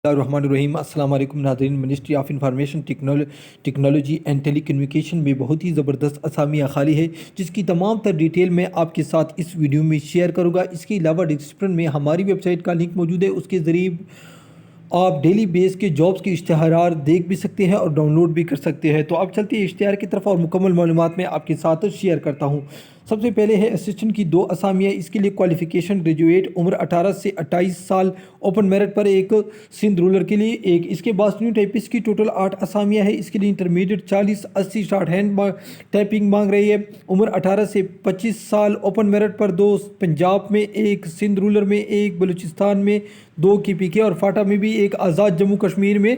الرحمن الرحیم۔ السلام علیکم ناظرین۔ Ministry of information technology and telecommunication میں بہت ہی زبردست اسامیہ خالی ہے، جس کی تمام تر ڈیٹیل میں آپ کے ساتھ اس ویڈیو میں شیئر کروں گا۔ اس کے علاوہ ڈسکرپشن میں ہماری ویب سائٹ کا لنک موجود ہے، اس کے ذریعے آپ ڈیلی بیس کے جابس کے اشتہارات دیکھ بھی سکتے ہیں اور ڈاؤن لوڈ بھی کر سکتے ہیں۔ تو اب چلتے ہیں اشتہار کی طرف اور مکمل معلومات میں آپ کے ساتھ شیئر کرتا ہوں۔ سب سے پہلے ہے اسسٹنٹ کی 2 اسامیاں۔ اس کے لیے کوالیفیکیشن گریجویٹ، عمر 18 سے 28 سال، اوپن میرٹ پر ایک، سندھ رولر کے لیے ایک۔ اس کے بعد نیو ٹائپسٹ کی ٹوٹل 8 اسامیاں ہیں۔ اس کے لیے انٹرمیڈیٹ 40-80 شارٹ ہینڈ ٹائپنگ مانگ رہی ہے۔ عمر 18 سے 25 سال، اوپن میرٹ پر 2، پنجاب میں 1، سندھ رولر میں 1، بلوچستان میں 2 KPK اور فاٹا میں بھی 1، آزاد جموں کشمیر میں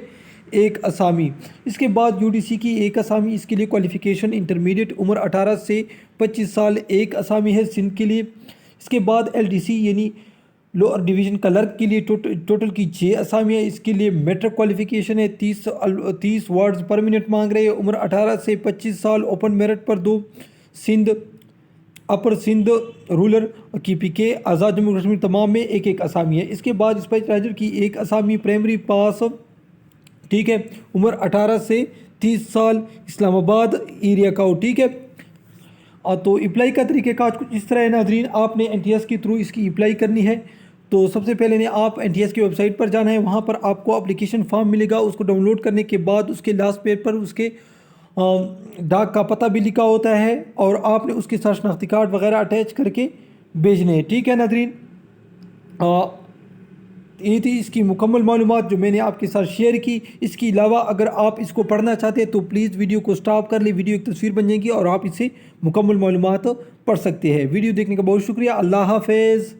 1 اسامی۔ اس کے بعد UDC کی 1 اسامی۔ اس کے لیے کوالیفیکیشن انٹرمیڈیٹ، عمر 18 سے 25 سال، 1 اسامی ہے سندھ کے لیے۔ اس کے بعد LDC یعنی لوور ڈویژن کلرک کے لیے ٹوٹل کی 6 اسامیاں۔ اس کے لیے میٹرک کوالیفیکیشن ہے، 30 ورڈز پر منٹ مانگ رہے ہیں، عمر 18 سے 25 سال، اوپن میرٹ پر 2، سندھ، اپر سندھ رولر، KPK، آزاد جموں کشمیر تمام میں 1 اسامی ہے۔ اس کے بعد اسپیچ رائٹر کی 1 اسامی، پرائمری پاس، ٹھیک ہے، عمر 18 سے 30 سال، اسلام آباد ایریا کا، ٹھیک ہے۔ تو اپلائی کا طریقہ کار کچھ اس طرح ہے ناظرین، آپ نے NTS کے تھرو اس کی اپلائی کرنی ہے۔ تو سب سے پہلے آپ NTS کی ویب سائٹ پر جانا ہے، وہاں پر آپ کو اپلیکیشن فارم ملے گا۔ اس کو ڈاؤن لوڈ کرنے کے بعد اس کے لاسٹ پیج پر اس کے ڈاک کا پتہ بھی لکھا ہوتا ہے، اور آپ نے اس کے ساتھ شناختی کارڈ وغیرہ اٹیچ کر کے بھیجنے ہیں، ٹھیک ہے ناظرین۔ یہ تھی اس کی مکمل معلومات جو میں نے آپ کے ساتھ شیئر کی۔ اس کے علاوہ اگر آپ اس کو پڑھنا چاہتے ہیں تو پلیز ویڈیو کو سٹاپ کر لیں، ویڈیو ایک تصویر بن جائے گی اور آپ اس سے مکمل معلومات پڑھ سکتے ہیں۔ ویڈیو دیکھنے کا بہت شکریہ، اللہ حافظ۔